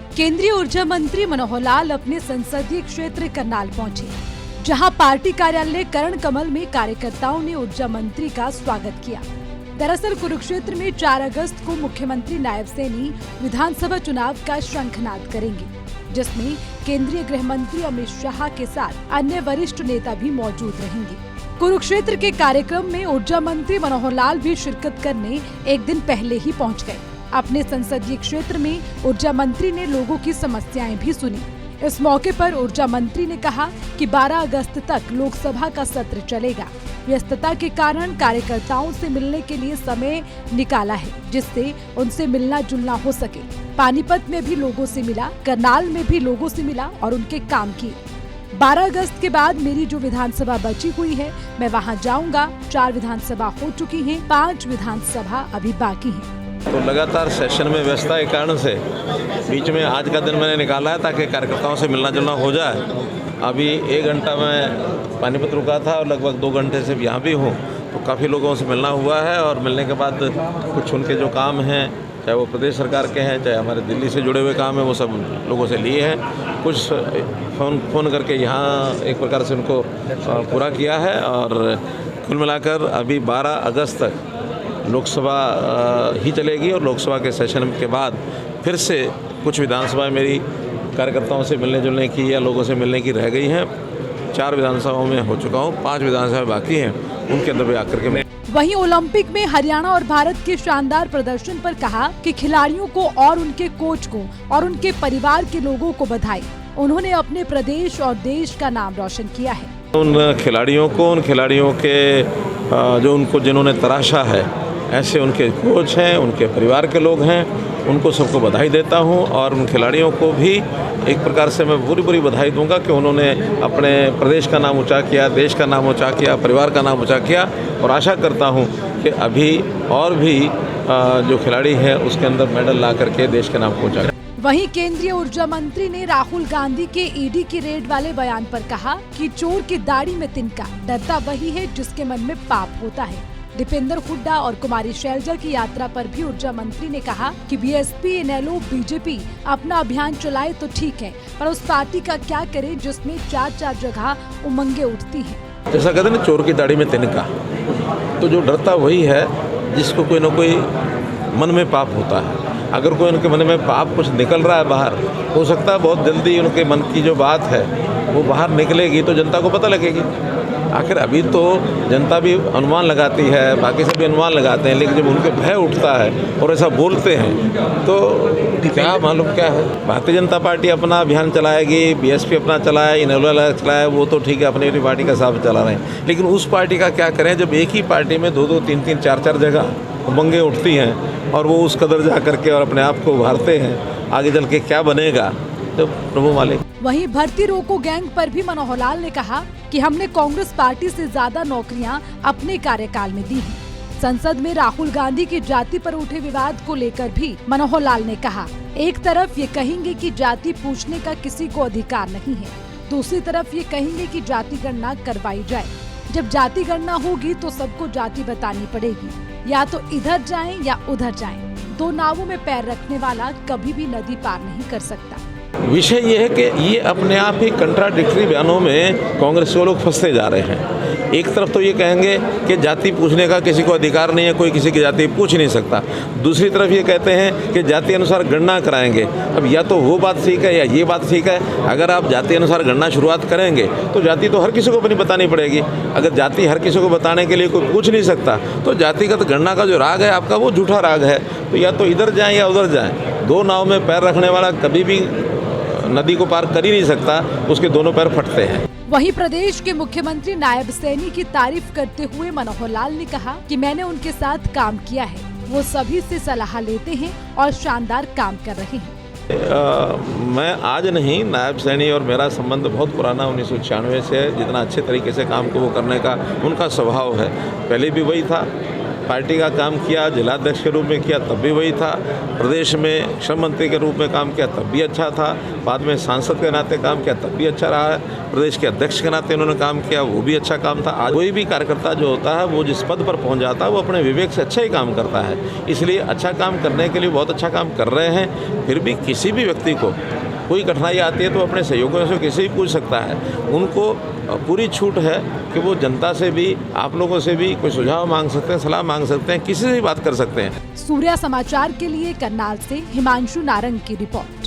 केंद्रीय ऊर्जा मंत्री मनोहर लाल अपने संसदीय क्षेत्र करनाल पहुंचे, जहां पार्टी कार्यालय कर्ण कमल में कार्यकर्ताओं ने ऊर्जा मंत्री का स्वागत किया। दरअसल कुरुक्षेत्र में 4 अगस्त को मुख्यमंत्री नायब सैनी विधानसभा चुनाव का शंखनाद करेंगे, जिसमें केंद्रीय गृह मंत्री अमित शाह के साथ अन्य वरिष्ठ नेता भी मौजूद रहेंगे। कुरुक्षेत्र के कार्यक्रम में ऊर्जा मंत्री मनोहर लाल भी शिरकत करने एक दिन पहले ही पहुंच गए। अपने संसदीय क्षेत्र में ऊर्जा मंत्री ने लोगों की समस्याएं भी सुनी। इस मौके पर ऊर्जा मंत्री ने कहा कि 12 अगस्त तक लोकसभा का सत्र चलेगा। व्यस्तता के कारण कार्यकर्ताओं से मिलने के लिए समय निकाला है, जिससे उनसे मिलना जुलना हो सके। पानीपत में भी लोगों से मिला, करनाल में भी लोगों से मिला और उनके काम किए। 12 अगस्त के बाद मेरी जो विधानसभा बची हुई है, मैं वहां जाऊंगा। 4 विधानसभा हो चुकी हैं, 5 विधानसभा अभी बाकी हैं। तो लगातार सेशन में व्यस्तता के कारण से बीच में आज का दिन मैंने निकाला है ताकि कार्यकर्ताओं से मिलना जुलना हो जाए। अभी 1 घंटा मैं पानीपत रुका था और लगभग 2 घंटे से यहाँ भी हूँ, तो काफ़ी लोगों से मिलना हुआ है। और मिलने के बाद कुछ उनके जो काम हैं, चाहे वो प्रदेश सरकार के हैं, चाहे हमारे दिल्ली से जुड़े हुए काम हैं, वो सब लोगों से लिए हैं। कुछ फ़ोन करके यहाँ एक प्रकार से उनको पूरा किया है। और कुल मिलाकर अभी 12 अगस्त तक लोकसभा ही चलेगी और लोकसभा के सेशन के बाद फिर से कुछ विधानसभाएं मेरी कार्यकर्ताओं से मिलने जुलने की या लोगों से मिलने की रह गई हैं। 4 विधानसभाओं में हो चुका हूँ, 5 विधानसभाएं बाकी हैं, उनके अंदर भी आकर के मैं। वहीं ओलंपिक में हरियाणा और भारत के शानदार प्रदर्शन पर कहा कि खिलाड़ियों को और उनके कोच को और उनके परिवार के लोगों को बधाई। उन्होंने अपने प्रदेश और देश का नाम रोशन किया है। उन खिलाड़ियों को, उन खिलाड़ियों के जो उनको जिन्होंने तराशा है, ऐसे उनके कोच हैं, उनके परिवार के लोग हैं, उनको सबको बधाई देता हूं। और उन खिलाड़ियों को भी एक प्रकार से मैं पूरी बधाई दूंगा कि उन्होंने अपने प्रदेश का नाम ऊंचा किया, देश का नाम ऊंचा किया, परिवार का नाम ऊंचा किया। और आशा करता हूं कि अभी और भी जो खिलाड़ी हैं उसके अंदर मेडल ला करके देश के नाम को ऊंचा। वहीं केंद्रीय ऊर्जा मंत्री ने राहुल गांधी के ईडी की रेड वाले बयान पर कहा कि चोर की दाढ़ी में तिनका, डरता वही है जिसके मन में पाप होता है। दीपेंद्र हुड्डा और कुमारी शैलजा की यात्रा पर भी ऊर्जा मंत्री ने कहा कि बीएसपी, इनेलो, बीजेपी अपना अभियान चलाए तो ठीक है, पर उस पार्टी का क्या करे जिसमें 4 जगह उमंगे उठती हैं। जैसा कहते हैं ना, चोर की दाढ़ी में तिनका, तो जो डरता वही है जिसको कोई न कोई मन में पाप होता है। अगर कोई उनके मन में पाप कुछ निकल रहा है बाहर, हो सकता है बहुत जल्दी उनके मन की जो बात है वो बाहर निकलेगी तो जनता को पता लगेगी। आखिर अभी तो जनता भी अनुमान लगाती है, बाकी सब भी अनुमान लगाते हैं, लेकिन जब उनके भय उठता है और ऐसा बोलते हैं तो क्या मालूम क्या है। भारतीय जनता पार्टी अपना अभियान चलाएगी, बीएसपी अपना चलाए, इनेलो चलाए, वो तो ठीक है, अपनी अपनी पार्टी का हिसाब चला रहे हैं। लेकिन उस पार्टी का क्या करें जब एक ही पार्टी में 2-2, 3-3, 4-4 जगह उमंगें उठती हैं और वो उस कदर जा करके और अपने आप को उभारते हैं। आगे चल के क्या बनेगा तो प्रभु मालिक। वहीं भर्ती रोको गैंग पर भी मनोहर लाल ने कहा कि हमने कांग्रेस पार्टी से ज्यादा नौकरियां अपने कार्यकाल में दी हैं। संसद में राहुल गांधी की जाति पर उठे विवाद को लेकर भी मनोहर लाल ने कहा, एक तरफ ये कहेंगे कि जाति पूछने का किसी को अधिकार नहीं है, दूसरी तरफ ये कहेंगे कि जाति गणना करवाई जाए। जब जाति गणना होगी तो सबको जाति बतानी पड़ेगी, या तो इधर जाएं या उधर जाएं। 2 नावों में पैर रखने वाला कभी भी नदी पार नहीं कर सकता। विषय ये है कि ये अपने आप ही कंट्राडिक्टरी बयानों में कांग्रेस के लोग फंसते जा रहे हैं। एक तरफ तो ये कहेंगे कि जाति पूछने का किसी को अधिकार नहीं है, कोई किसी की जाति पूछ नहीं सकता। दूसरी तरफ ये कहते हैं कि जाति अनुसार गणना कराएंगे। अब या तो वो बात ठीक है या ये बात ठीक है। अगर आप जाति अनुसार गणना शुरुआत करेंगे तो जाति तो हर किसी को अपनी बतानी पड़ेगी। अगर जाति हर किसी को बताने के लिए कोई पूछ नहीं सकता तो जातिगत गणना का जो राग है आपका वो झूठा राग है। तो या तो इधर जाएँ या उधर जाएँ। 2 नाव में पैर रखने वाला कभी भी नदी को पार कर ही नहीं सकता, उसके दोनों पैर फटते हैं। वहीं प्रदेश के मुख्यमंत्री नायब सैनी की तारीफ करते हुए मनोहर लाल ने कहा कि मैंने उनके साथ काम किया है, वो सभी से सलाह लेते हैं और शानदार काम कर रहे हैं। मैं आज नहीं, नायब सैनी और मेरा संबंध बहुत पुराना 1996 से है। जितना अच्छे तरीके से काम को वो करने का उनका स्वभाव है, पहले भी वही था। पार्टी का काम किया, जिलाध्यक्ष के रूप में किया तब भी वही था, प्रदेश में श्रम मंत्री के रूप में काम किया तब भी अच्छा था, बाद में सांसद के नाते काम किया तब भी अच्छा रहा है, प्रदेश के अध्यक्ष के नाते उन्होंने काम किया वो भी अच्छा काम था। आज कोई भी कार्यकर्ता जो होता है वो जिस पद पर पहुंच जाता है वो अपने विवेक से अच्छा ही काम करता है, इसलिए अच्छा काम करने के लिए बहुत अच्छा काम कर रहे हैं। फिर भी किसी भी व्यक्ति को कोई कठिनाई आती है तो अपने सहयोगियों से किसी भी पूछ सकता है, उनको पूरी छूट है कि वो जनता से भी, आप लोगों से भी कोई सुझाव मांग सकते हैं, सलाह मांग सकते हैं, किसी से भी बात कर सकते हैं। सूर्या समाचार के लिए करनाल से हिमांशु नारंग की रिपोर्ट।